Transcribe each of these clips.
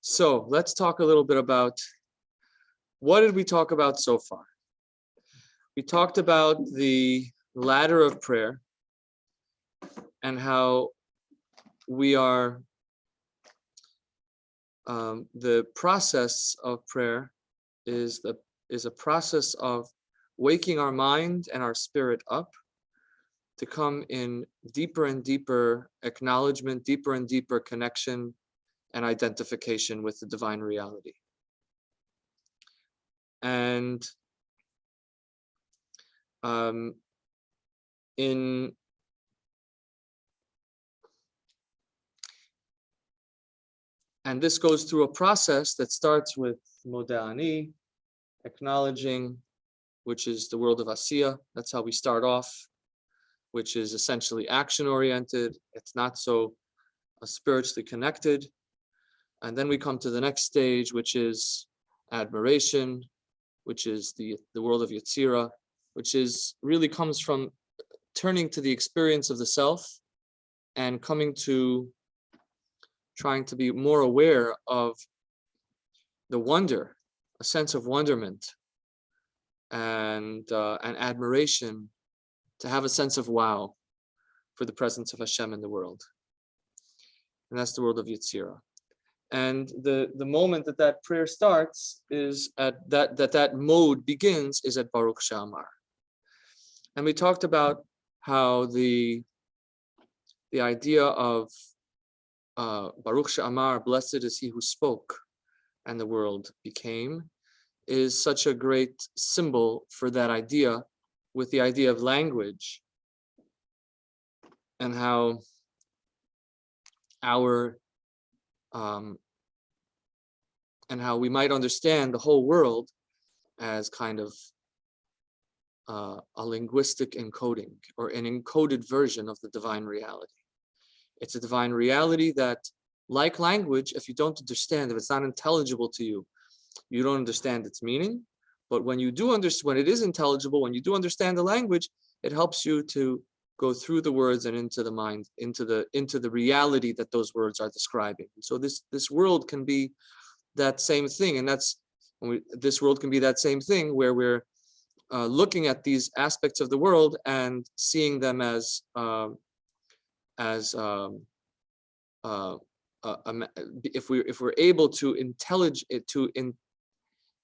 So let's talk a little bit about what did we talk about so far? We talked about the ladder of prayer and how we are the process of prayer is a process of waking our mind and our spirit up to come in deeper and deeper acknowledgement, deeper and deeper connection and identification with the divine reality. And and this goes through a process that starts with Modeh Ani, acknowledging, which is the world of Asiya. That's how we start off, which is essentially action-oriented. It's not so spiritually connected. And then we come to the next stage, which is admiration, which is the world of Yetzirah, which is really comes from turning to the experience of the self and coming to trying to be more aware of the wonder, a sense of wonderment and admiration, to have a sense of wow for the presence of Hashem in the world. And that's the world of Yetzirah. And the moment that prayer starts is at that mode begins is at Baruch She'amar. And we talked about how the idea of Baruch She'amar, blessed is he who spoke and the world became, is such a great symbol for that idea, with the idea of language and how we might understand the whole world as kind of a linguistic encoding or an encoded version of the divine reality. It's a divine reality that, like language, if you don't understand, if it's not intelligible to you, you don't understand its meaning. But when you do understand, when it is intelligible, when you do understand the language, it helps you to go through the words and into the mind, into the reality that those words are describing. So this world can be that same thing, and this world can be that same thing where we're looking at these aspects of the world and seeing them as if we're able to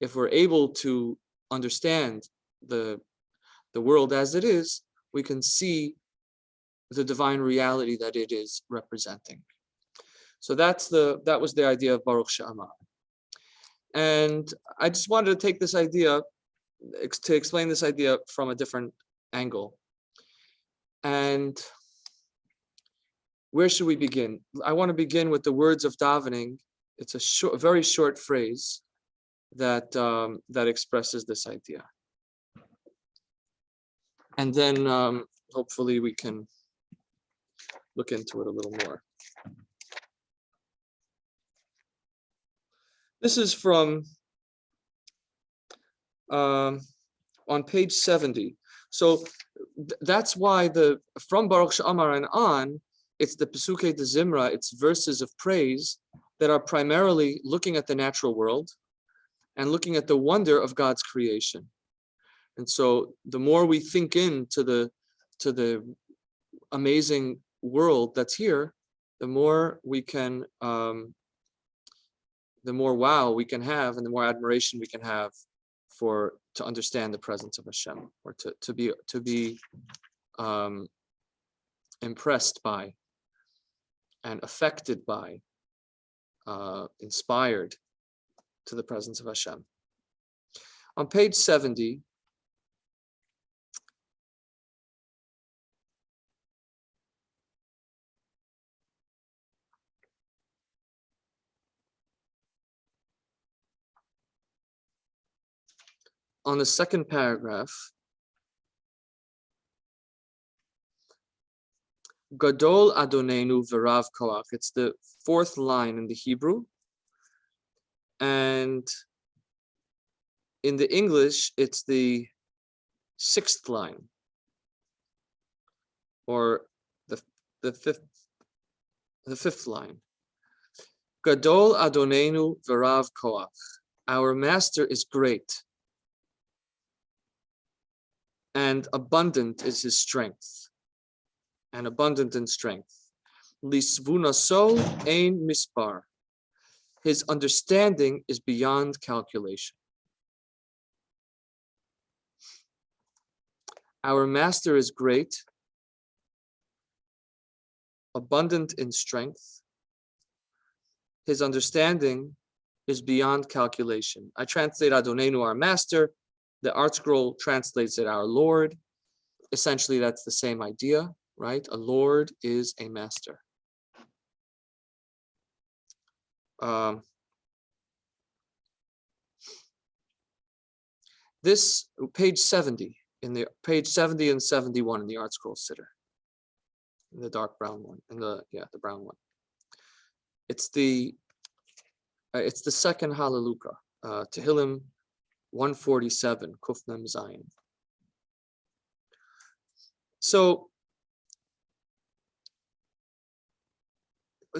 if we're able to understand the world as it is, we can see the divine reality that it is representing. So that was the idea of Baruch She'amar. And I just wanted to take this idea to explain this idea from a different angle. And where should we begin? I want to begin with the words of davening. It's a very short phrase that expresses this idea. And then hopefully we can look into it a little more. This is from on page 70. So that's why from Baruch She'amar and on, it's the Pesukei de Zimra, it's verses of praise that are primarily looking at the natural world and looking at the wonder of God's creation. And so the more we think into the amazing world that's here, the more we can, the more wow we can have, and the more admiration we can have to understand the presence of Hashem, or to be impressed by and affected by, inspired to the presence of Hashem. On page 70, on the second paragraph, Gadol Adonenu v'Rav Koach. It's the fourth line in the Hebrew. And in the English, it's the sixth line, or the fifth line. Gadol Adonenu v'rav koach. Our master is great, and abundant is his strength, and abundant in strength. Lisvunaso ein mispar. His understanding is beyond calculation. Our master is great, abundant in strength. His understanding is beyond calculation. I translate Adonenu, our master. The Art Scroll translates it our Lord. Essentially, that's the same idea, right? A Lord is a master. This page 70 in the page 70 and 71 in the Art Scroll Siddur, the dark brown one, and the brown one. It's the second Hallelujah, Tehillim 147, Kuf Mem Zayin. So,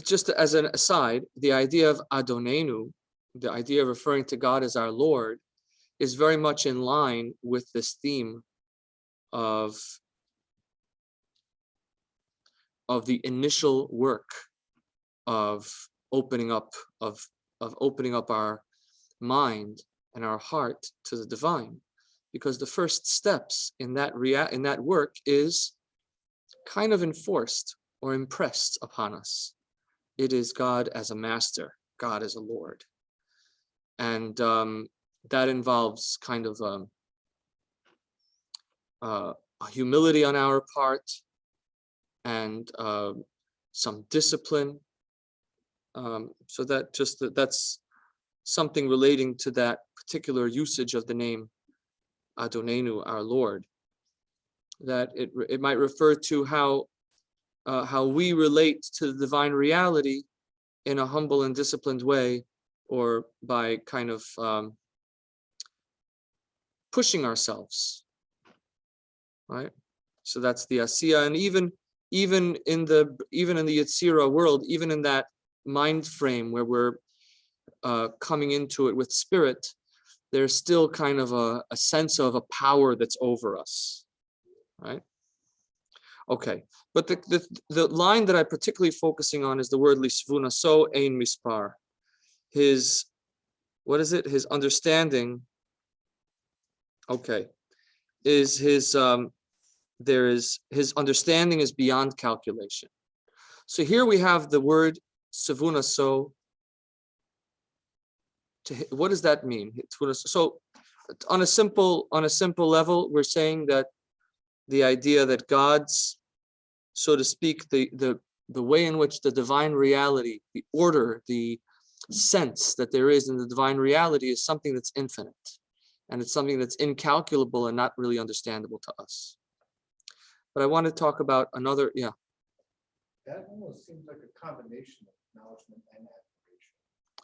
just as an aside, the idea of Adonenu, the idea of referring to God as our Lord, is very much in line with this theme of the initial work of opening up our mind and our heart to the divine, because the first steps in that work is kind of enforced or impressed upon us. It is God as a master, God as a Lord, and that involves kind of a humility on our part and some discipline. So that's something relating to that particular usage of the name Adonenu, our Lord. That it might refer to how we relate to the divine reality in a humble and disciplined way, or by kind of pushing ourselves, right? So that's the Asiya, and even in the Yetzirah world, even in that mind frame where we're coming into it with spirit, there's still kind of a sense of a power that's over us, right? Okay, but the line that I'm particularly focusing on is the word lisvuna, so ein mispar. His, what is it? His understanding, okay, is his his understanding is beyond calculation. So here we have the word savuna, so what does that mean? So on a simple level, we're saying that the idea that God's, so to speak, the way in which the divine reality, the order, the sense that there is in the divine reality is something that's infinite, and it's something that's incalculable and not really understandable to us. But I want to talk about another, yeah. That almost seems like a combination of acknowledgement and admiration.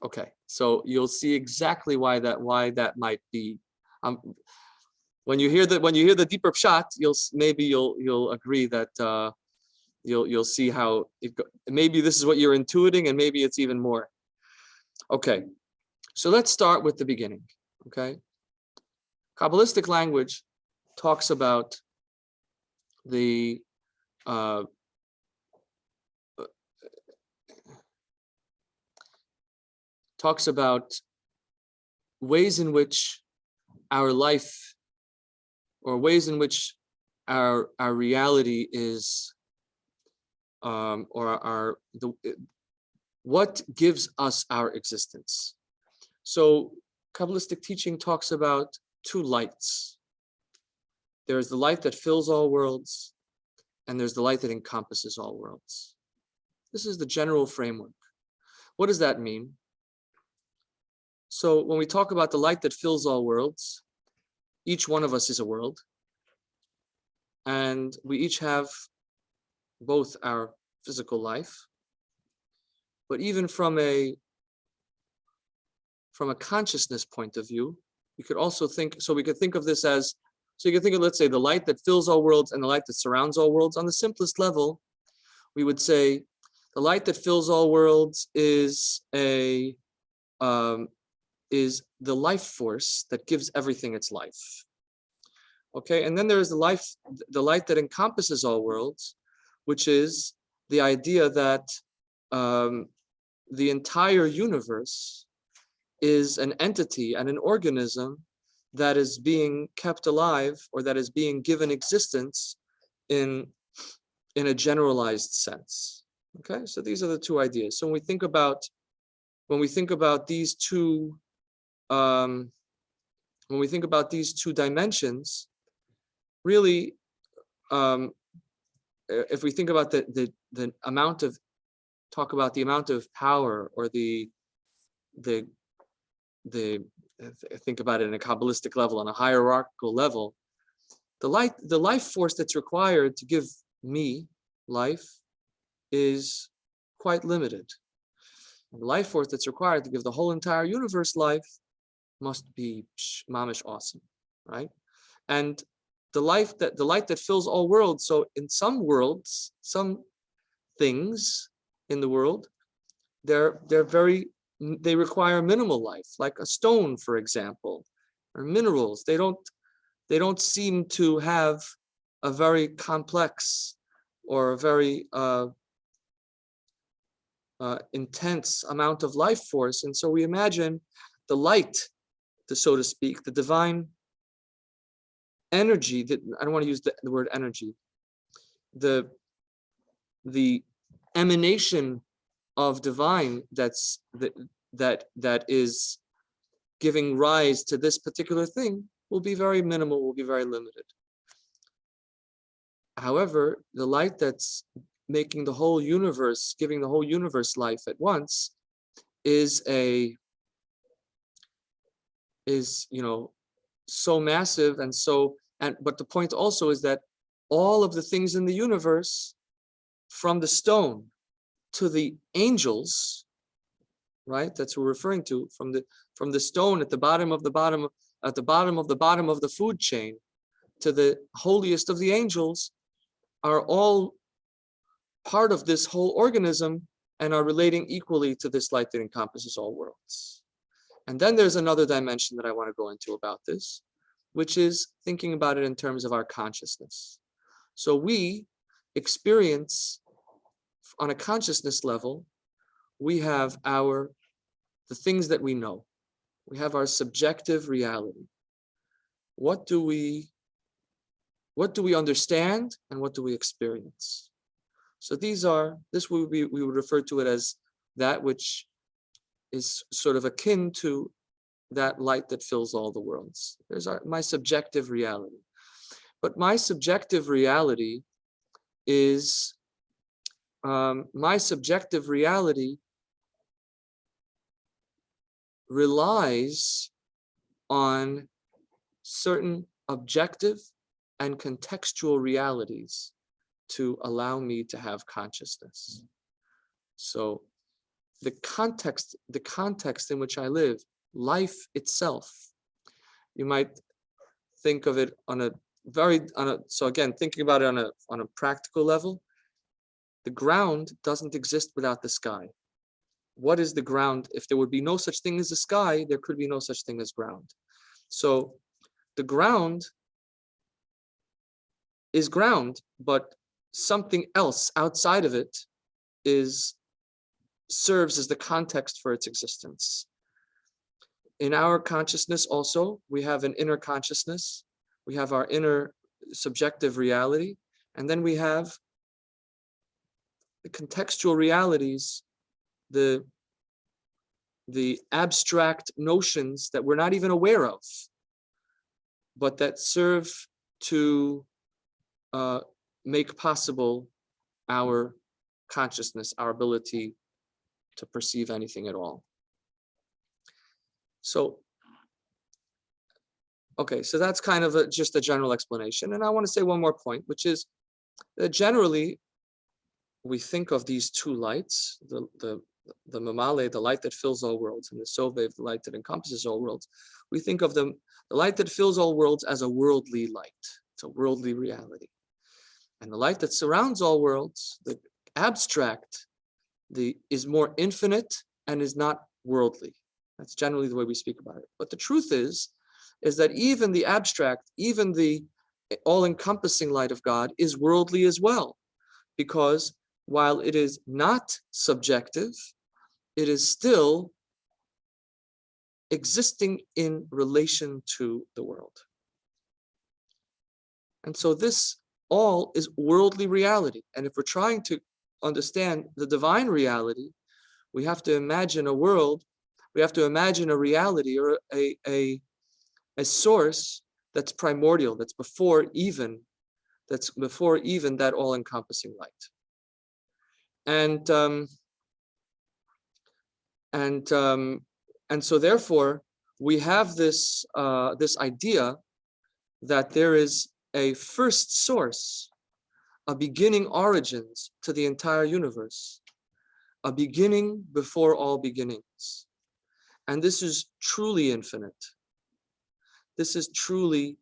Okay, so you'll see exactly why that might be. When you hear the deeper pshat, you'll agree that you'll see how maybe this is what you're intuiting, and maybe it's even more. Okay, so let's start with the beginning. Okay, Kabbalistic language talks about the ways in which our life, or ways in which our reality is, what gives us our existence. So Kabbalistic teaching talks about two lights. There's the light that fills all worlds, and there's the light that encompasses all worlds. This is the general framework. What does that mean? So when we talk about the light that fills all worlds, each one of us is a world, and we each have both our physical life, but even from a consciousness point of view, we could also think, so we could think of this as, so you could think of, let's say, the light that fills all worlds and the light that surrounds all worlds. On the simplest level, we would say The light that fills all worlds is is the life force that gives everything its life. Okay, and then there is the light that encompasses all worlds, which is the idea that the entire universe is an entity and an organism that is being kept alive, or that is being given existence in a generalized sense. Okay, so these are the two ideas. So when we think about these two dimensions, really, if we think about the amount of the amount of power, or the think about it in a Kabbalistic level, on a hierarchical level, the life force that's required to give me life is quite limited. And the life force that's required to give the whole entire universe life must be mamish awesome, right? And the light that fills all worlds. So in some worlds, some things in the world, they require minimal life, like a stone, for example, or minerals. They don't seem to have a very complex or a very intense amount of life force. And so we imagine the light, so to speak, the divine energy, that I don't want to use the word energy, the emanation of divine that is giving rise to this particular thing will be very minimal, will be very limited. However, the light that's making the whole universe, giving the whole universe life at once, is so massive, but the point also is that all of the things in the universe, from the stone to the angels, right? That's what we're referring to, from the stone at the bottom of the bottom of the food chain to the holiest of the angels, are all part of this whole organism and are relating equally to this light that encompasses all worlds. And then there's another dimension that I want to go into about this, which is thinking about it in terms of our consciousness. So we experience, on a consciousness level, we have the things that we know. We have our subjective reality. What do we understand, and what do we experience? So we would refer to it as that which is sort of akin to that light that fills all the worlds. There's my subjective reality. But my subjective reality is, relies on certain objective and contextual realities to allow me to have consciousness. So the context in which I live, life itself, you might think of it so again, thinking about it on a practical level, the ground doesn't exist without the sky. What is the ground? If there would be no such thing as the sky, there could be no such thing as ground. So the ground is ground, but something else outside of it serves as the context for its existence. In our consciousness also, we have an inner consciousness. We have our inner subjective reality, and then we have the contextual realities, the abstract notions that we're not even aware of, but that serve to make possible our consciousness, our ability to perceive anything at all. So, okay, so that's kind of just a general explanation. And I want to say one more point, which is that generally we think of these two lights, the Mamale, the light that fills all worlds, and the Sovev, the light that encompasses all worlds. We think of the light that fills all worlds as a worldly light. It's a worldly reality. And the light that surrounds all worlds, the abstract is more infinite and is not worldly. That's generally the way we speak about it. But the truth is that even the abstract, even the all-encompassing light of God is worldly as well, because while it is not subjective, it is still existing in relation to the world. And so this all is worldly reality. And if we're trying to understand the divine reality, we have to imagine a world, we have to imagine a reality or a source that's primordial, that's before even that all-encompassing light. And so therefore we have this this idea that there is a first source, a beginning origins to the entire universe, a beginning before all beginnings. And this is truly infinite. This is truly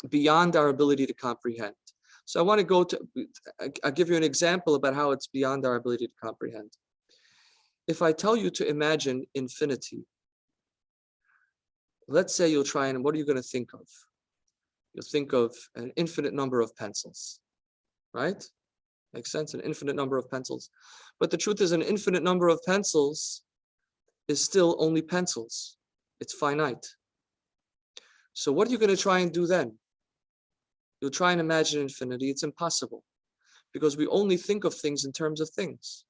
beyond our ability to comprehend. So I want to go to, I'll give you an example about how it's beyond our ability to comprehend. If I tell you to imagine infinity, let's say you'll try and what are you going to think of? You'll think of an infinite number of pencils, right? Makes sense, an infinite number of pencils. But the truth is an infinite number of pencils is still only pencils. It's finite. So what are you going to try and do then? You'll try and imagine infinity. It's impossible because we only think of things in terms of things,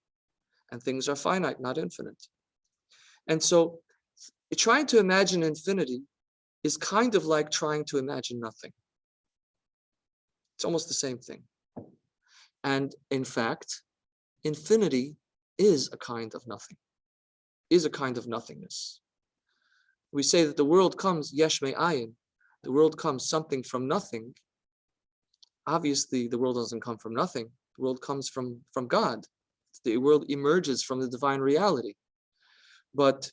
and things are finite, not infinite. And so trying to imagine infinity is kind of like trying to imagine nothing. It's almost the same thing. And in fact, infinity is a kind of nothing, is a kind of nothingness. We say that the world comes yesh me'ayin, the world comes something from nothing. Obviously, the world doesn't come from nothing. The world comes from God. The world emerges from the divine reality. But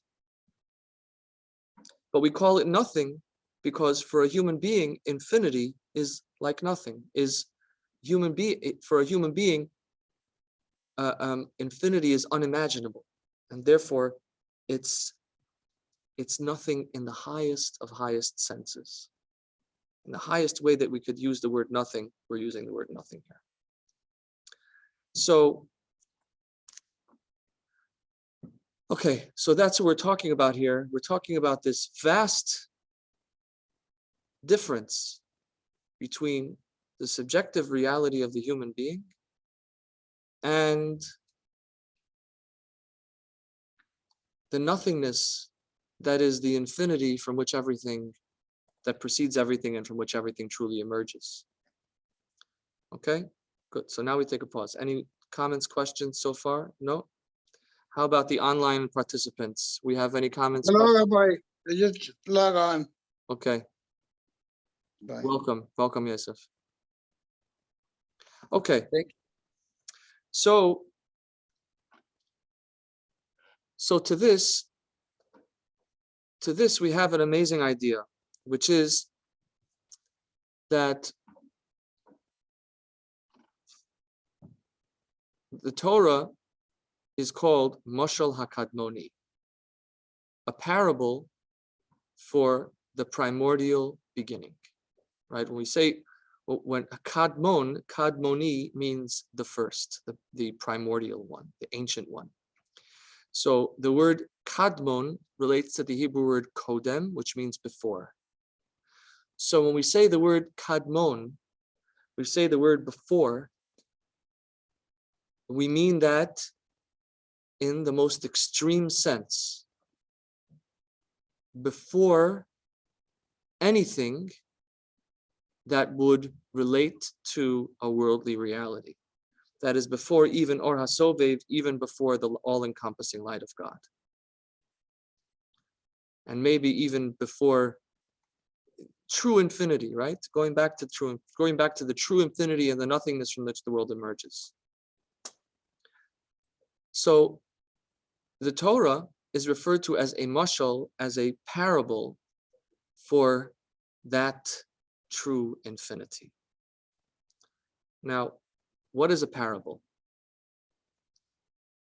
we call it nothing because for a human being, infinity is like nothing. For a human being, infinity is unimaginable, and therefore, it's nothing in the highest of highest senses. In the highest way that we could use the word nothing, we're using the word nothing here. So, okay, so that's what we're talking about here. We're talking about this vast difference between the subjective reality of the human being and the nothingness that is the infinity from which everything, that precedes everything and from which everything truly emerges. Okay, good. So now we take a pause. Any comments, questions so far? No? How about the online participants? We have any comments? Hello, everybody. I just log on. Okay. Bye. Welcome, Yosef. Okay. Thank you. So to this we have an amazing idea, which is that the Torah is called Mashal HaKadmoni, a parable for the primordial beginning, right? When we say, when Kadmoni means the first, the primordial one, the ancient one. So the word Kadmon relates to the Hebrew word Kodem, which means before. So when we say the word Kadmon, we say the word before, we mean that in the most extreme sense, before anything that would relate to a worldly reality. That is before even Or HaSovev, even before the all-encompassing light of God. And maybe even before true infinity, right? Going back to the true infinity and the nothingness from which the world emerges. So the Torah is referred to as a mashal, as a parable for that true infinity. Now, What is a parable?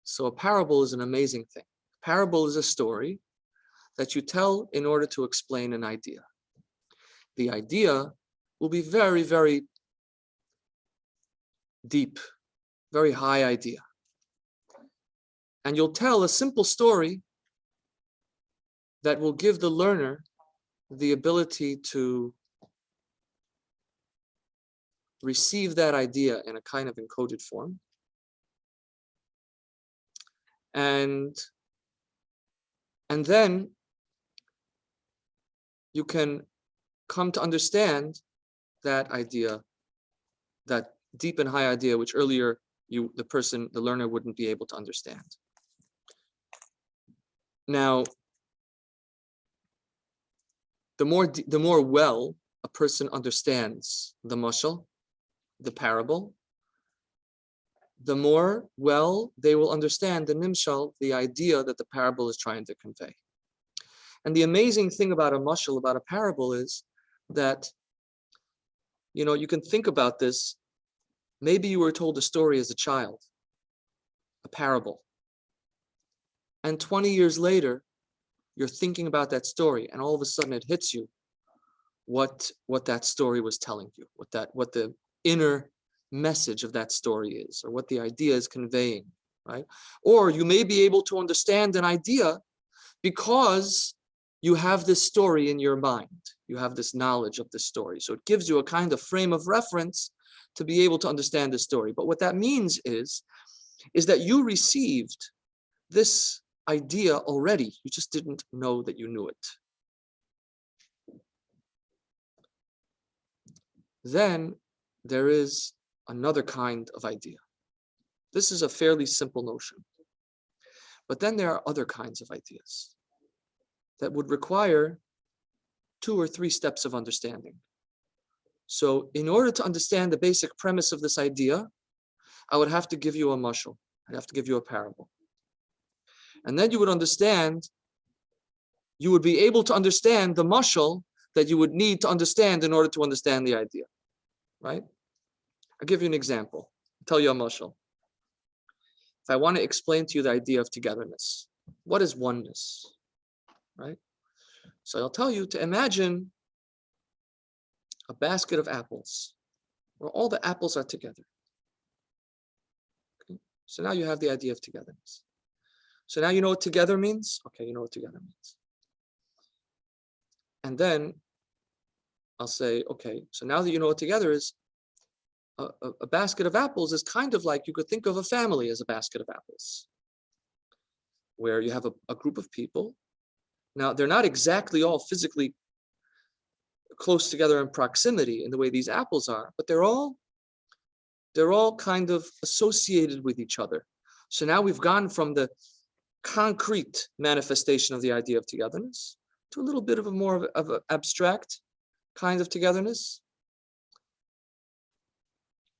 So a parable is an amazing thing. A parable is a story that you tell in order to explain an idea. The idea will be very, very deep, very high idea. And you'll tell a simple story that will give the learner the ability to receive that idea in a kind of encoded form. And then you can come to understand that idea, that deep and high idea, which earlier the learner wouldn't be able to understand. Now, the more well a person understands the mashal, the parable, the more well they will understand the nimshal, the idea that the parable is trying to convey. And the amazing thing about a mashal, about a parable, is that, you can think about this. Maybe you were told a story as a child, a parable. And 20 years later, you're thinking about that story, and all of a sudden it hits you what that story was telling you, what the inner message of that story is, or what the idea is conveying, right? Or you may be able to understand an idea because you have this story in your mind. You have this knowledge of the story. So it gives you a kind of frame of reference to be able to understand the story. But what that means is that you received this idea already. You just didn't know that you knew it. Then there is another kind of idea. This is a fairly simple notion. But then there are other kinds of ideas that would require 2 or 3 steps of understanding. So in order to understand the basic premise of this idea, I would have to give you a mashal. I'd have to give you a parable. And then you would be able to understand the mashal that you would need to understand in order to understand the idea, right? I'll give you an example. I'll tell you a mashal. If I want to explain to you the idea of togetherness, what is oneness, right? So I'll tell you to imagine a basket of apples where all the apples are together. Okay? So now you have the idea of togetherness. So now you know what together means? Okay, you know what together means. And then I'll say, okay, so now that you know what together is, a basket of apples is kind of like, you could think of a family as a basket of apples, where you have a group of people. Now, they're not exactly all physically close together in proximity in the way these apples are, but they're all kind of associated with each other. So now we've gone from the concrete manifestation of the idea of togetherness to a little bit of a more of an abstract kind of togetherness.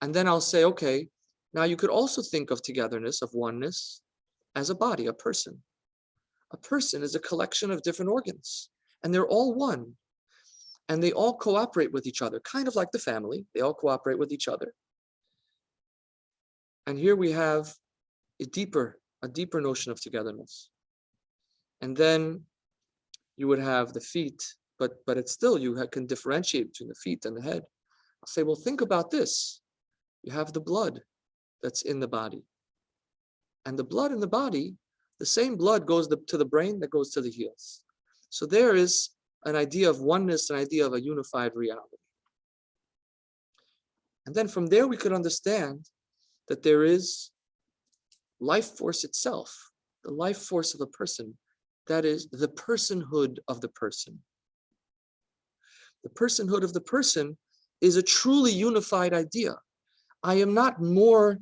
And then I'll say, okay, now you could also think of togetherness, of oneness, as a body, a person. A person is a collection of different organs, and they're all one. And they all cooperate with each other, kind of like the family. They all cooperate with each other. And here we have a deeper notion of togetherness. And then you would have the feet, but it's still, you can differentiate between the feet and the head. I'll say, well, think about this. You have the blood that's in the body. And the blood in the body, the same blood goes to the brain that goes to the heels. So there is an idea of oneness, an idea of a unified reality. And then from there, we could understand that there is life force itself, the life force of a person, that is the personhood of the person. The personhood of the person is a truly unified idea. I am not more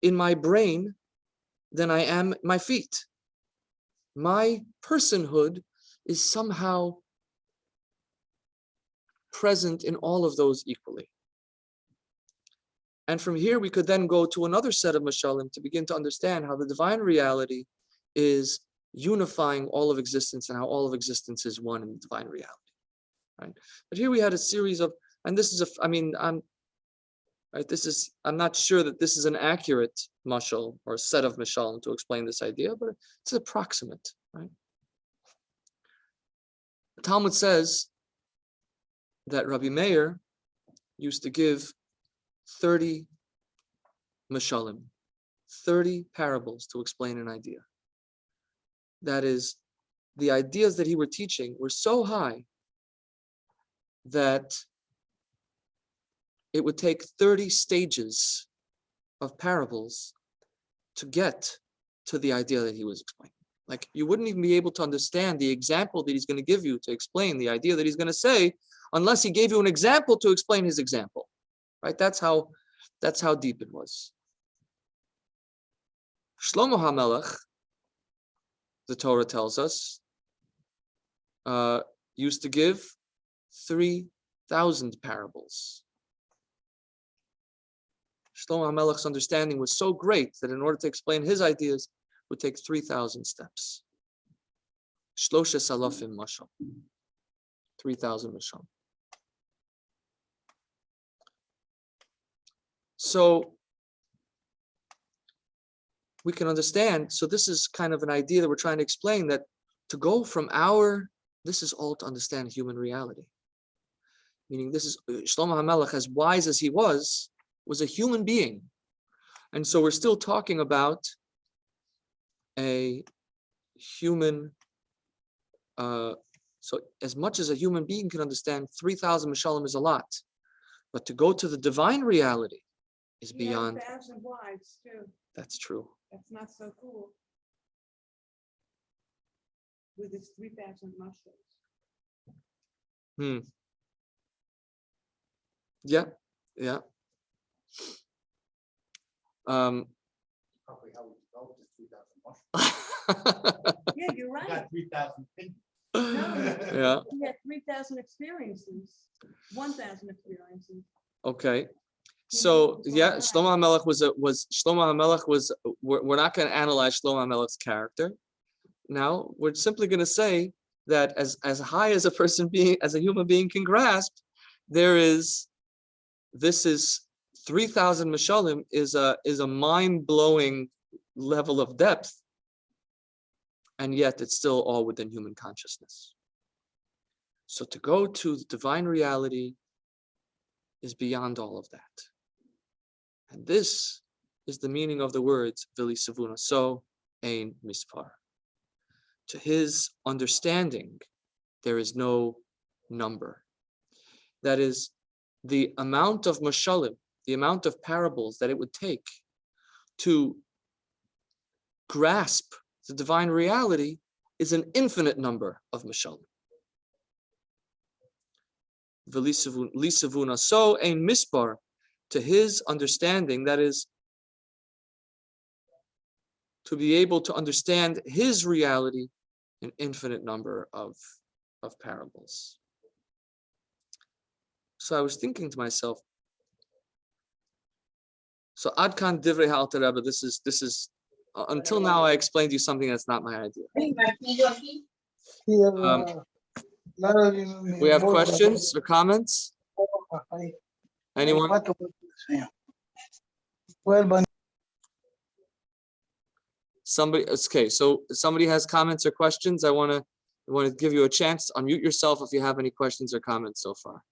in my brain than I am my feet. My personhood is somehow present in all of those equally. And from here, we could then go to another set of mashalim to begin to understand how the divine reality is unifying all of existence and how all of existence is one in the divine reality, right? But here we had a series of, and this is right? I'm not sure that this is an accurate mashal or set of mashalim to explain this idea, but it's approximate, right? The Talmud says that Rabbi Meir used to give 30 mashalim, 30 parables to explain an idea. That is, the ideas that he were teaching were so high that it would take 30 stages of parables to get to the idea that he was explaining. Like, you wouldn't even be able to understand the example that he's going to give you to explain the idea that he's going to say unless he gave you an example to explain his example, right? That's how deep it was. Shlomo HaMelech, the Torah tells us, used to give 3,000 parables. Shlomo HaMelech's understanding was so great that in order to explain his ideas, it would take 3,000 steps. Shlosha salafim mashal. 3,000 mashal. So we can understand, so this is kind of an idea that we're trying to explain, that to go from this is all to understand human reality. Meaning this is, Shlomo HaMelech, as wise as he was a human being. And so we're still talking about a human, so as much as a human being can understand, 3,000 mashalim is a lot. But to go to the divine reality is beyond. 1,000 wives too. That's true. That's not so cool. With its 3,000 mushrooms. Yeah. Probably how we developed this 3,000 mushrooms. Yeah, you're We right. got 3,000 things. Yeah. We had 3,000 experiences, 1,000 experiences. Okay. So yeah, Shlomo HaMelech we're not going to analyze Shlomo HaMelech's character. Now we're simply going to say that as high as a human being can grasp, this is 3,000 mashalim is a mind-blowing level of depth, and yet it's still all within human consciousness. So to go to the divine reality is beyond all of that. And this is the meaning of the words Vili Savuna, so ein mispar. To his understanding, there is no number. That is, the amount of mashalim, the amount of parables that it would take to grasp the divine reality is an infinite number of mashalim. Vili Savuna, so ein mispar. To his understanding, that is, to be able to understand his reality, an infinite number of parables. So I was thinking to myself, so Adkan Divrei HaAlter Rebbe, this is until now I explained to you something that's not my idea. We have questions or comments? Anyone? Okay, so somebody has comments or questions. I want to give you a chance. Unmute yourself if you have any questions or comments so far.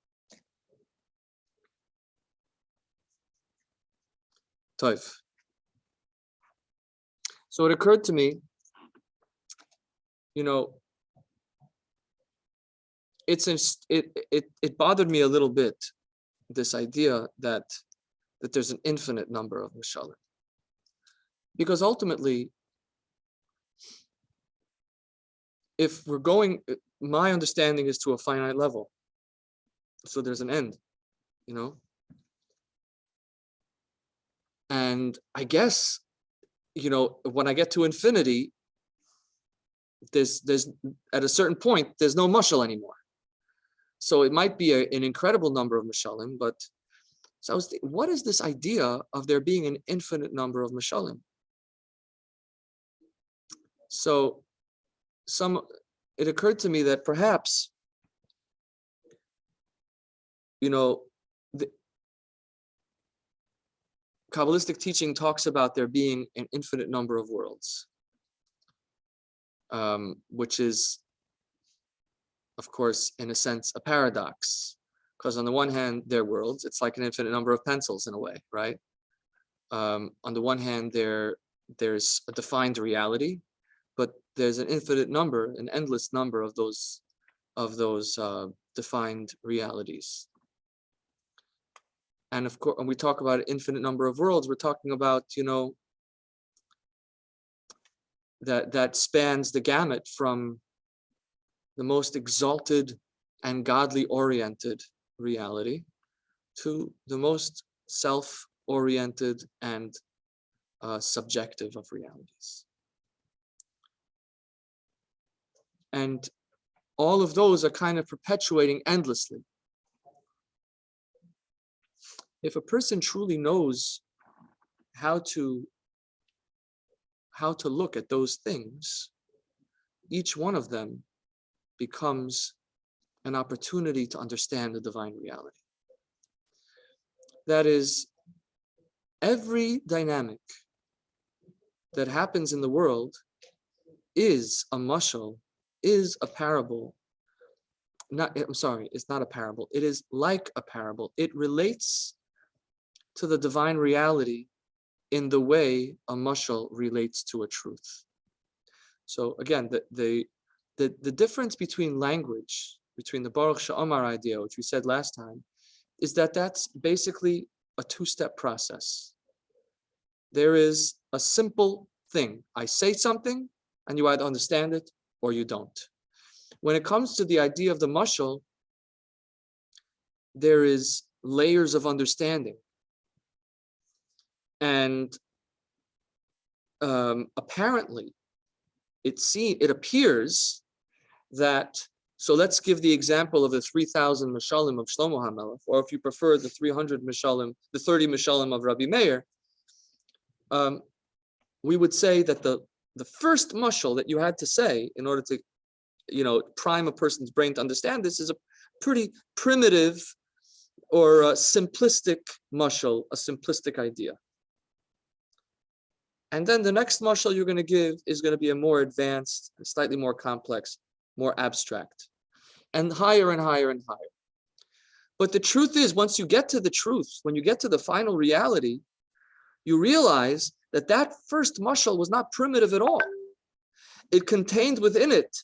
Toiv. So it occurred to me, it bothered me a little bit, this idea that there's an infinite number of mashalim. Because ultimately, if we're going, my understanding is to a finite level. So there's an end, And I guess, when I get to infinity, there's at a certain point, there's no mashal anymore. So it might be an incredible number of mashalim, but so I was thinking, what is this idea of there being an infinite number of mashalim? So it occurred to me that perhaps, Kabbalistic teaching talks about there being an infinite number of worlds, which is, of course, in a sense, a paradox. Because on the one hand, they're worlds. It's like an infinite number of pencils in a way, right? On the one hand, there's a defined reality, but there's an infinite number, an endless number of those defined realities. And of course, when we talk about an infinite number of worlds, we're talking about, that spans the gamut from the most exalted and godly oriented reality to the most self-oriented and subjective of realities. And all of those are kind of perpetuating endlessly. If a person truly knows how to look at those things, each one of them becomes an opportunity to understand the divine reality. That is, every dynamic that happens in the world is a mashal, is a parable. It's not a parable. It is like a parable. It relates to the divine reality in the way a mashal relates to a truth. So again, the difference between language, between the Baruch She'amar idea, which we said last time, is that that's basically a two-step process. There is a simple thing. I say something, and you either understand it or you don't. When it comes to the idea of the mashal, there is layers of understanding. And apparently, it appears that, so let's give the example of the 3,000 mishalim of Shlomo HaMelech, or if you prefer the 300 mishalim, the 30 mishalim of Rabbi Meir. We would say that the first mashal that you had to say in order to, prime a person's brain to understand this is a pretty primitive or a simplistic mashal, a simplistic idea. And then the next mashal you're going to give is going to be a more advanced, slightly more complex, more abstract, and higher and higher and higher. But the truth is, once you get to the truth, when you get to the final reality, you realize that that first mashal was not primitive at all. It contained within it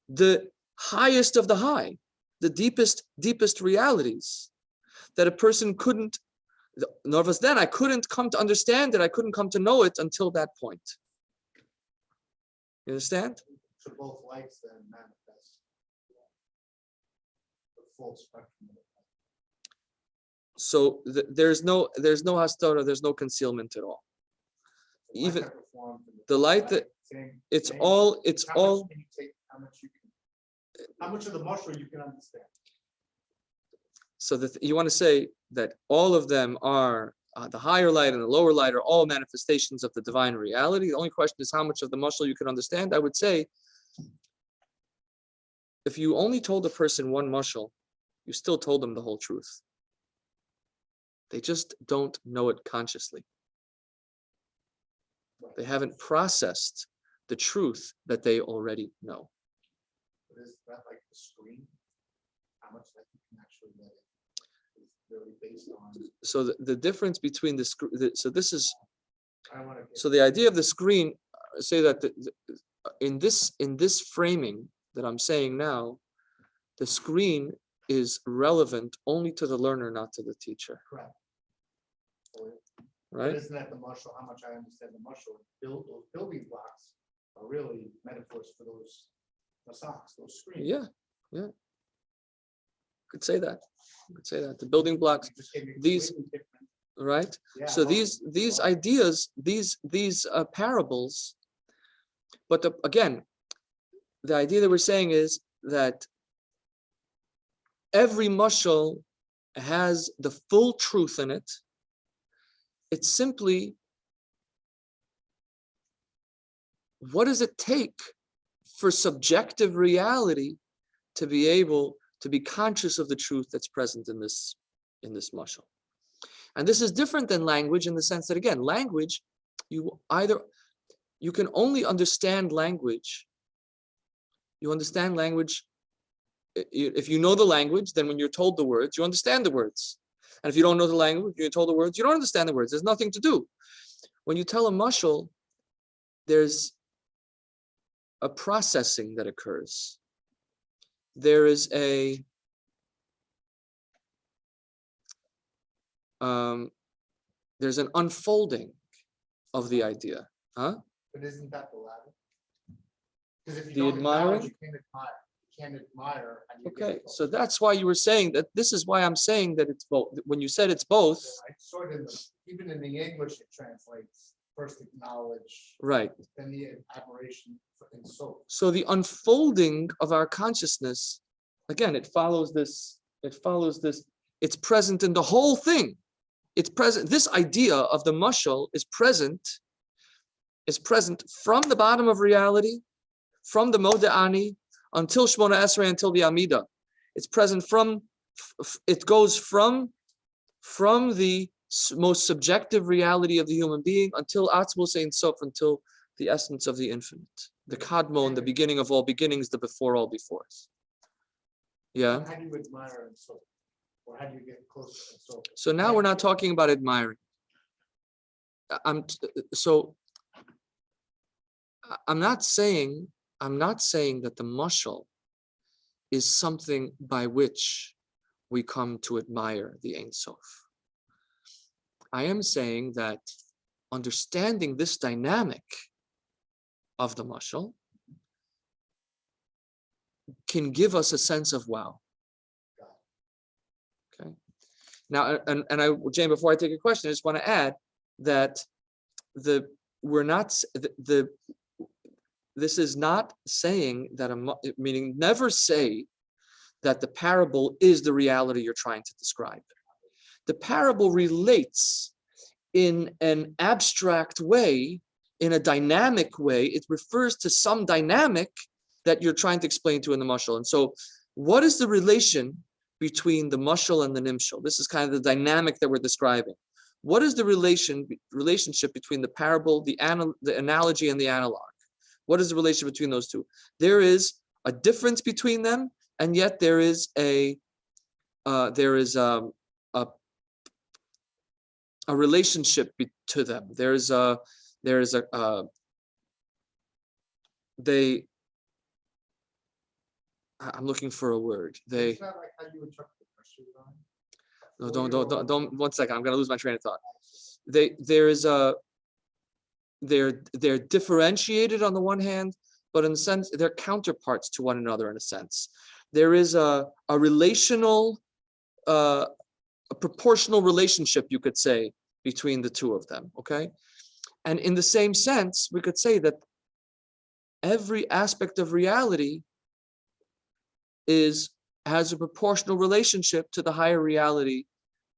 the highest of the high, the deepest realities that a person couldn't. Nervous then, I couldn't come to understand it. I couldn't come to know it until that point. You understand? So both lights then manifest the full spectrum of it. So there's no hastara, there's no concealment at all. The Even light that performs in the light that it's all. How much of the mushroom you can understand? So that you want to say that all of them are the higher light and the lower light are all manifestations of the divine reality. The only question is how much of the mashal you can understand. I would say, if you only told a person one mashal, you still told them the whole truth. They just don't know it consciously. They haven't processed the truth that they already know. But is that like the screen? How much that you can actually let it is really based on. So the difference between the screen, so this is, I want to. so the idea of the screen, say that in this framing that I'm saying now, the screen is relevant only to the learner, not to the teacher. Correct. Right? But isn't that the mushal? How much I understand the mushal? Those building blocks are really metaphors for those masaks, those screens. Yeah. Could say that. The building blocks, You just gave me these, completely different. right? Yeah, So well, these ideas, these parables, but again, the idea that we're saying is that every mashal has the full truth in it. It's simply, what does it take for subjective reality to be able to be conscious of the truth that's present in this mashal? And this is different than language in the sense that, again, language, you can only understand language. You understand language. If you know the language, then when you're told the words, you understand the words. And if you don't know the language, you're told the words, you don't understand the words. There's nothing to do. When you tell a mashal, there's a processing that occurs. There's an unfolding of the idea. Huh? But isn't that the latter? Because if you The don't acknowledge, admiring? you can't admire. You can't admire. And you Okay, get so that's why you were saying that. This is why I'm saying that it's both. When you said it's both, I sort of, even in the English, it translates first acknowledge, right? then the admiration and so. So the unfolding of our consciousness, again, it follows this. It's present in the whole thing. It's present. This idea of the mashal is present from the bottom of reality, from the Moda'ani, until Shmona Esrei, until the Amida. It's present it goes from the most subjective reality of the human being until Atzmos Ein Sof, until the essence of the infinite, the Kadmon, the beginning of all beginnings, the before all befores. Yeah. How do you admire and so? Or how do you get closer and so? So now we're not talking about admiring. I'm not saying that the mashal is something by which we come to admire the Ein Sof. I am saying that understanding this dynamic of the mashal can give us a sense of wow. Okay. Now, Jane, before I take a question, I just want to add that this is not saying that meaning never say that the parable is the reality you're trying to describe. The parable relates in an abstract way, in a dynamic way. It refers to some dynamic that you're trying to explain to in the mashal. And so what is the relation between the mashal and the nimshal? This is kind of the dynamic that we're describing. What is the relationship between the parable, the analogy, and the analog? What is the relation between those two? There is a difference between them, and yet there is a relationship to them. I'm looking for a word. It's not like how you interpret the question, No, don't. 1 second. I'm going to lose my train of thought. They're differentiated on the one hand, but in a sense, they're counterparts to one another in a sense. There is a relational, a proportional relationship, you could say, between the two of them, okay? And in the same sense, we could say that every aspect of reality has a proportional relationship to the higher reality,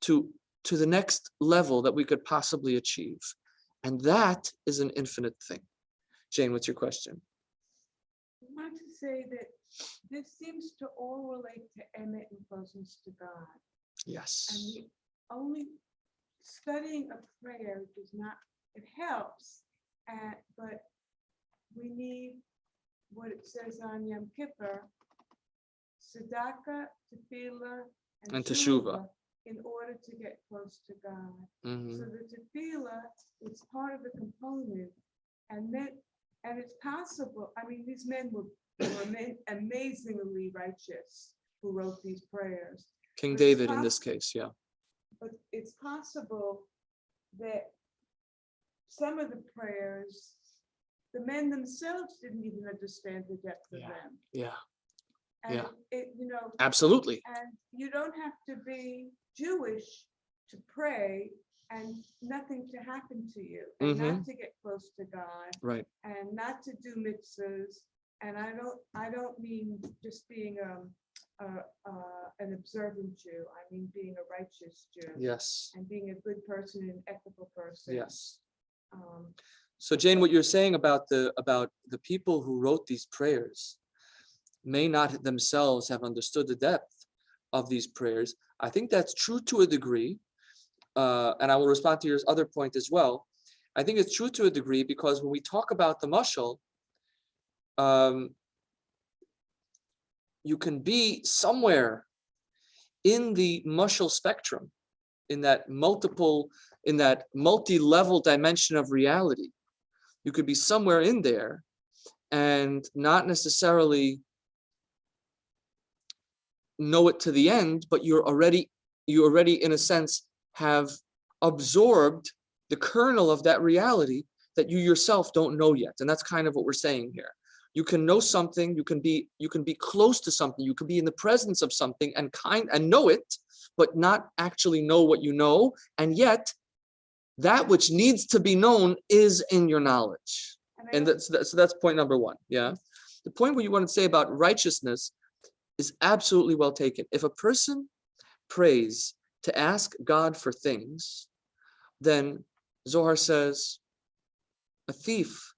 to the next level that we could possibly achieve. And that is an infinite thing. Jane, what's your question? I want to say that this seems to all relate to emet and closeness to God. Yes. And the only studying a prayer does not, it helps, but we need what it says on Yom Kippur, tzedakah, tefillah, and teshuvah, in order to get close to God. Mm-hmm. So the tefillah is part of the component, and it's possible. I mean, these men were amazingly righteous who wrote these prayers. King David in this case, yeah. But it's possible that some of the prayers, the men themselves didn't even understand the depth of them. Yeah. And Yeah. Absolutely. Absolutely. And you don't have to be Jewish to pray and nothing to happen to you, and not to get close to God, right? And not to do mitzvahs. And I don't mean just being an observant Jew. I mean being a righteous Jew. Yes. And being a good person, an ethical person. Yes. So Jane, what you're saying about the people who wrote these prayers may not themselves have understood the depth of these prayers. I think that's true to a degree, and I will respond to your other point as well. I think it's true to a degree, because when we talk about the mashal, you can be somewhere in the mashal spectrum, in that multi-level dimension of reality. You could be somewhere in there and not necessarily know it to the end, but you already in a sense have absorbed the kernel of that reality that you yourself don't know yet. And that's kind of what we're saying here. You can know something, you can be close to something, you can be in the presence of something and know it, but not actually know what you know. And yet that which needs to be known is in your knowledge. And that's point number one. Yeah. The point what you want to say about righteousness is absolutely well taken. If a person prays to ask God for things, then Zohar says a thief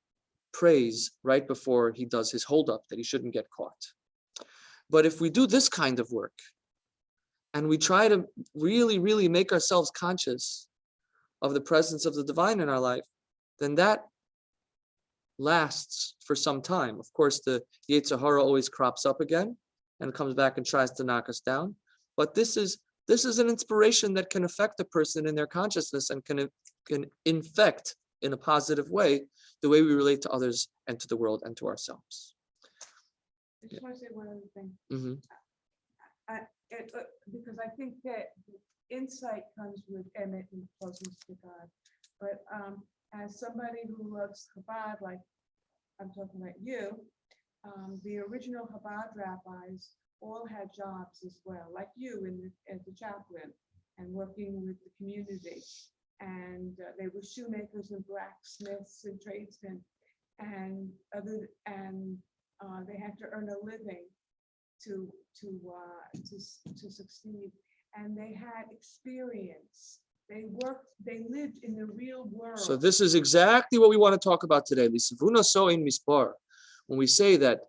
prays right before he does his holdup that he shouldn't get caught. But if we do this kind of work and we try to really, really make ourselves conscious of the presence of the divine in our life, then that lasts for some time. Of course, the Yetzer Hara always crops up again and comes back and tries to knock us down. But this is an inspiration that can affect a person in their consciousness and can infect in a positive way the way we relate to others and to the world and to ourselves. I just want to say one other thing. Mm-hmm. Because I think that insight comes with emet and closeness to God. But as somebody who loves Chabad, like I'm talking about you, the original Chabad rabbis all had jobs as well, like you as the chaplain and working with the community. And they were shoemakers and blacksmiths and tradesmen, and they had to earn a living to succeed. And they had experience. They lived in the real world. So this is exactly what we want to talk about today. When we say that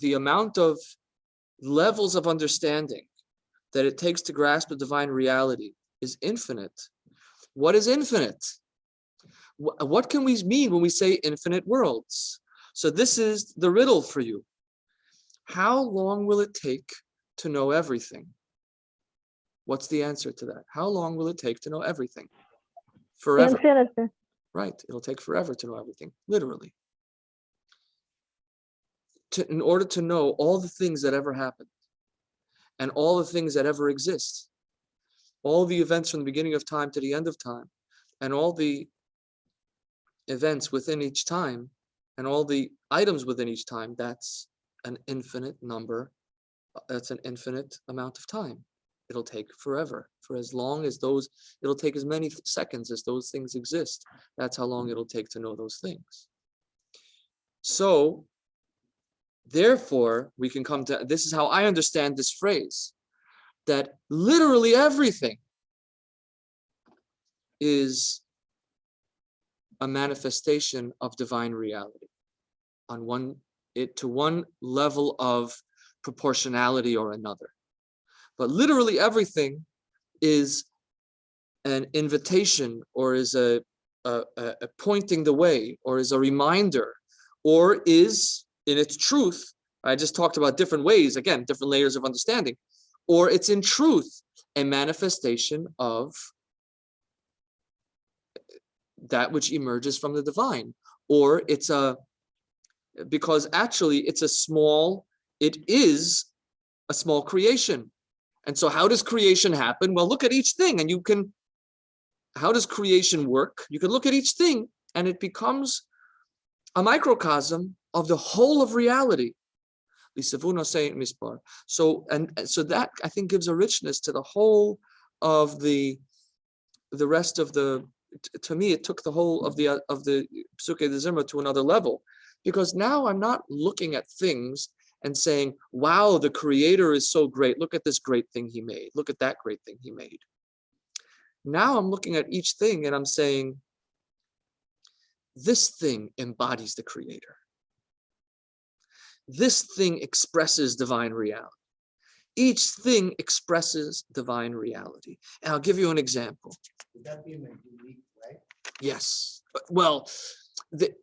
the amount of levels of understanding that it takes to grasp the divine reality is infinite. What is infinite? What can we mean when we say infinite worlds? So this is the riddle for you. How long will it take to know everything? What's the answer to that? How long will it take to know everything? Forever. Infinity. Right. It'll take forever to know everything, literally. In order to know all the things that ever happened and all the things that ever exist, all the events from the beginning of time to the end of time, and all the events within each time, and all the items within each time, that's an infinite number. That's an infinite amount of time. It'll take forever. For as long as it'll take as many seconds as those things exist. That's how long it'll take to know those things. So, therefore, we can come to, this is how I understand this phrase, that literally everything is a manifestation of divine reality to one level of proportionality or another. But literally everything is an invitation, or is a pointing the way, or is a reminder, or is in its truth. I just talked about different ways, again, different layers of understanding, or it's in truth a manifestation of that which emerges from the divine, or because actually it is a small creation. And so how does creation happen? Well, look at each thing and how does creation work? You can look at each thing and it becomes a microcosm of the whole of reality. So that, I think, gives a richness to the whole of the rest of to me, it took the whole of the Psukei de Zimra to another level, because now I'm not looking at things and saying, wow, the creator is so great. Look at this great thing he made. Look at that great thing he made. Now I'm looking at each thing and I'm saying, this thing embodies the creator. This thing expresses divine reality. Each thing expresses divine reality. And I'll give you an example. Would that be in a unique way? Yes. Well, the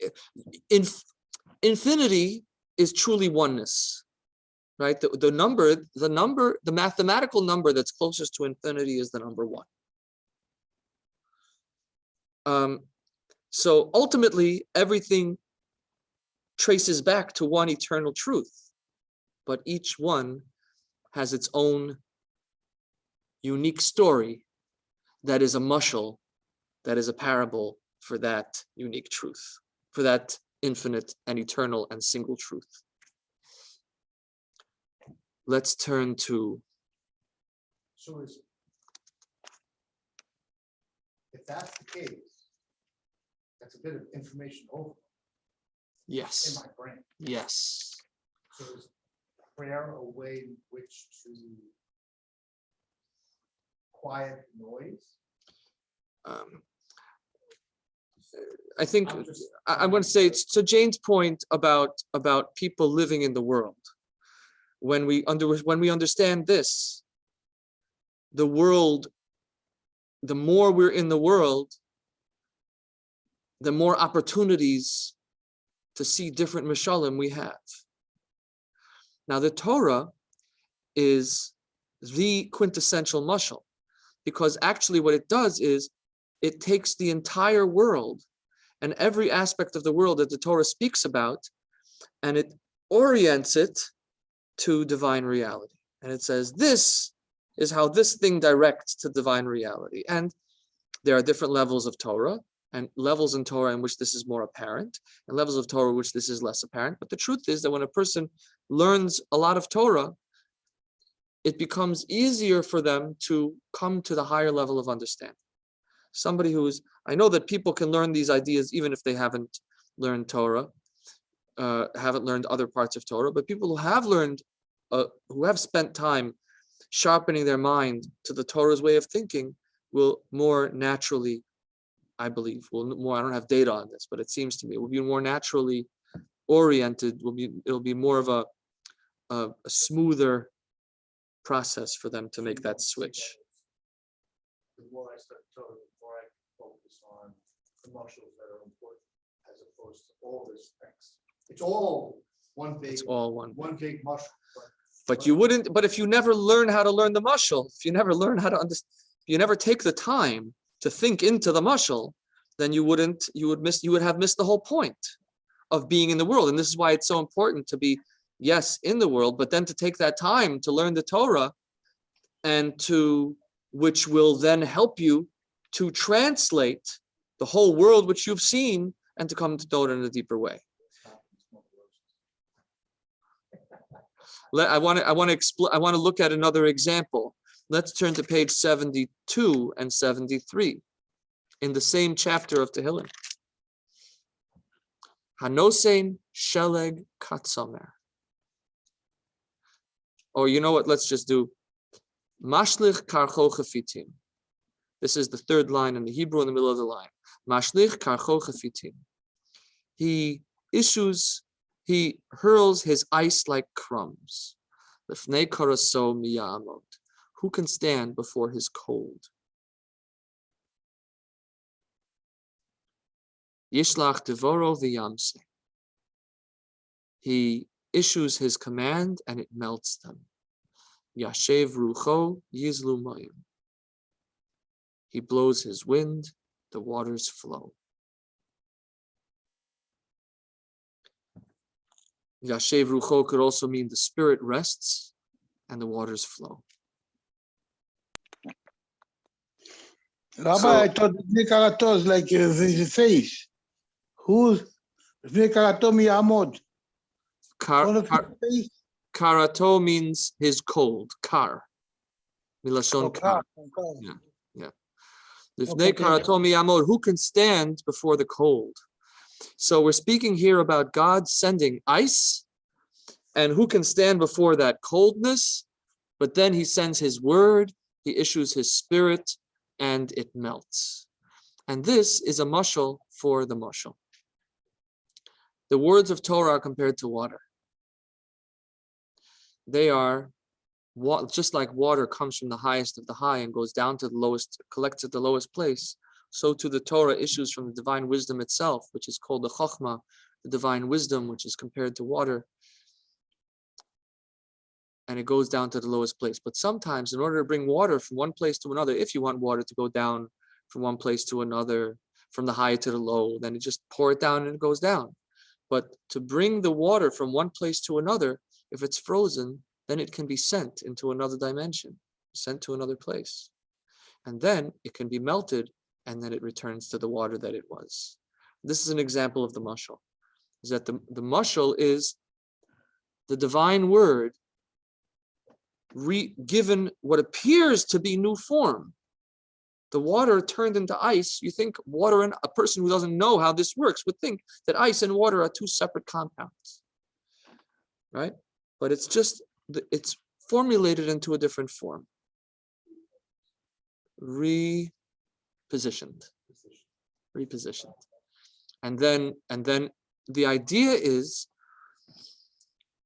infinity is truly oneness, right? The mathematical number that's closest to infinity is the number one. So ultimately, everything traces back to one eternal truth, but each one has its own unique story that is a mashal, that is a parable for that unique truth, for that infinite and eternal and single truth. Let's turn to. So if that's the case, that's a bit of information over in Yes. my brain. Yes. So is prayer a way in which to quiet noise? I think I'm just I want to say it's to Jane's point about people living in the world. When we understand this, the world, the more we're in the world, the more opportunities to see different mishalim we have. Now the Torah is the quintessential mashal, because actually what it does is it takes the entire world and every aspect of the world that the Torah speaks about, and it orients it to divine reality. And it says, this is how this thing directs to divine reality. And there are different levels of Torah, and levels in Torah in which this is more apparent, and levels of Torah in which this is less apparent. But the truth is that when a person learns a lot of Torah, it becomes easier for them to come to the higher level of understanding. Somebody I know that people can learn these ideas even if they haven't learned Torah, haven't learned other parts of Torah, but people who have learned, who have spent time sharpening their mind to the Torah's way of thinking will more naturally, I believe, I don't have data on this, but it seems to me it will be more naturally oriented, it'll be more of a smoother process for them to make that switch. The more I start Torah, the more I focus on the marshals that are important, as opposed to all this things. It's all one big, It's all one. big marshal. But if you never learn how to learn the mashal, if you never learn how to understand, if you never take the time to think into the mashal, then you would have missed the whole point of being in the world. And this is why it's so important to be, yes, in the world, but then to take that time to learn the Torah, and which will then help you to translate the whole world which you've seen and to come to know it in a deeper way. I want to look at another example. Let's turn to page 72 and 73 in the same chapter of Tehillim. Hanosein sheleg katsamer. Or you know what? Let's just do Mashlich karcho chafitim. This is the third line in the Hebrew in the middle of the line. Mashlich karcho chafitim. He hurls his ice like crumbs. Lifnei karaso miyamot. Who can stand before his cold? Yishlach devoro v'yamse. He issues his command and it melts them. Yashev rucho yizlu mayim. He blows his wind, the waters flow. Yashev rucho could also mean the spirit rests and the waters flow. Rabbi, I thought Bnei Karato is like the face. Who's Bnei Karato miyamod? Karato means his cold. Kar. Milashon kar. Yeah. Lifnei karato miyamod. Who can stand before the cold? So we're speaking here about God sending ice, and who can stand before that coldness? But then he sends his word, he issues his spirit, and it melts. And this is a mashal for the mashal. The words of Torah are compared to water. They are just like water comes from the highest of the high and goes down to the lowest, collects at the lowest place, so too the Torah issues from the divine wisdom itself, which is called the Chokhmah, the divine wisdom, which is compared to water. And it goes down to the lowest place. But sometimes in order to bring water from one place to another, if you want water to go down from one place to another, from the high to the low, then you just pour it down and it goes down. But to bring the water from one place to another, if it's frozen, then it can be sent into another dimension, sent to another place. And then it can be melted, and then it returns to the water that it was. This is an example of the mashal. Is that the mashal is the divine word given what appears to be new form. The water turned into ice. You think water, and a person who doesn't know how this works would think that ice and water are two separate compounds, right? But it's just, it's formulated into a different form. Repositioned. And then the idea is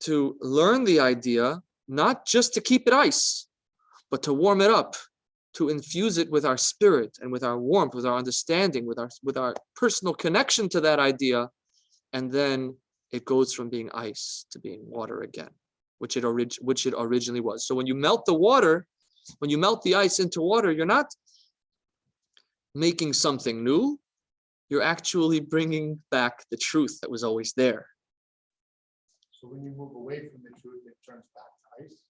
to learn the idea, not just to keep it ice, but to warm it up, to infuse it with our spirit and with our warmth, with our understanding, with our personal connection to that idea. And then it goes from being ice to being water again, which it originally was. So when you melt the water, when you melt the ice into water, you're not making something new. You're actually bringing back the truth that was always there. So when you move away from the truth, it turns back to ice.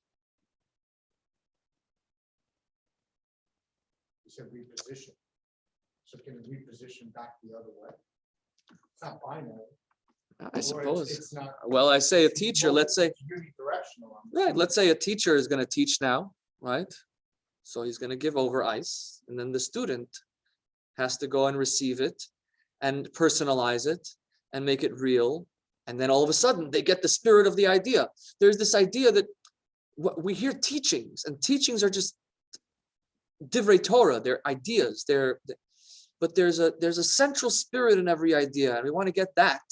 You said reposition. So can it reposition back the other way? It's not binary. I suppose. It's not. Well, I say a teacher, let's say, It's unidirectional. right, let's say a teacher is going to teach now, right? So he's going to give over ice, and then the student has to go and receive it and personalize it and make it real. And then all of a sudden they get the spirit of the idea. There's this idea that we hear teachings, and teachings are just divrei Torah, they're ideas, but there's a central spirit in every idea, and we want to get that.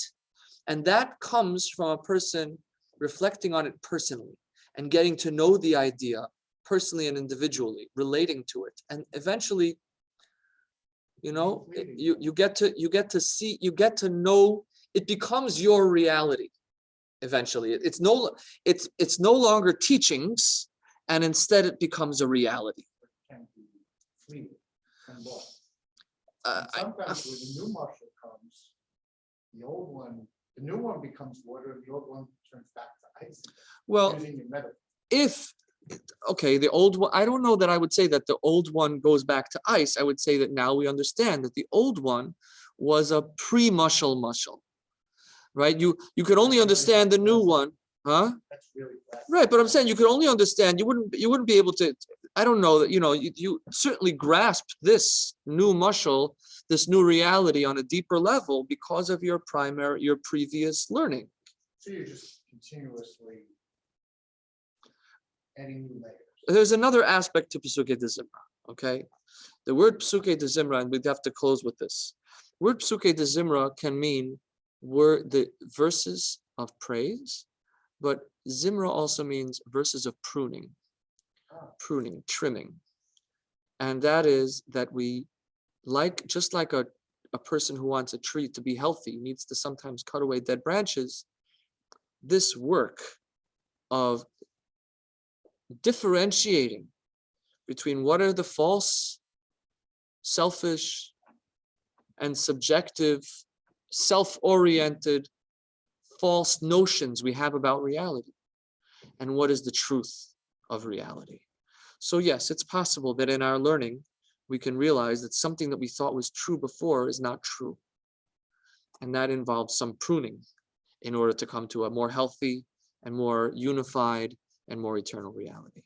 And that comes from a person reflecting on it personally and getting to know the idea personally and individually, relating to it. And eventually, you know, you get to see, you get to know, it becomes your reality. Eventually, it's no longer teachings, and instead it becomes a reality. Can be fleeting and lost. Sometimes when the new marshal comes, the new one becomes water, and the old one turns back to ice. Well, Using your metaphor. Okay, the old one, I don't know that I would say that the old one goes back to ice. I would say that now we understand that the old one was a pre-mushal, right? You could only understand the new one, huh? That's really bad. Right, but I'm saying you could only understand, you wouldn't be able to, I don't know that, you know, you certainly grasped this new mushal, this new reality on a deeper level because of your previous learning. So you're just continuously adding new layers. There's another aspect to Pesukei de Zimra, okay? The word Pesukei de Zimra, and we'd have to close with this. Word Pesukei de Zimra can mean the verses of praise, but Zimra also means verses of pruning, trimming. And that is that we, just like a person who wants a tree to be healthy needs to sometimes cut away dead branches, this work of differentiating between what are the false, selfish, and subjective, self-oriented, false notions we have about reality, and what is the truth of reality. So yes, it's possible that in our learning, we can realize that something that we thought was true before is not true. And that involves some pruning in order to come to a more healthy and more unified and more eternal reality.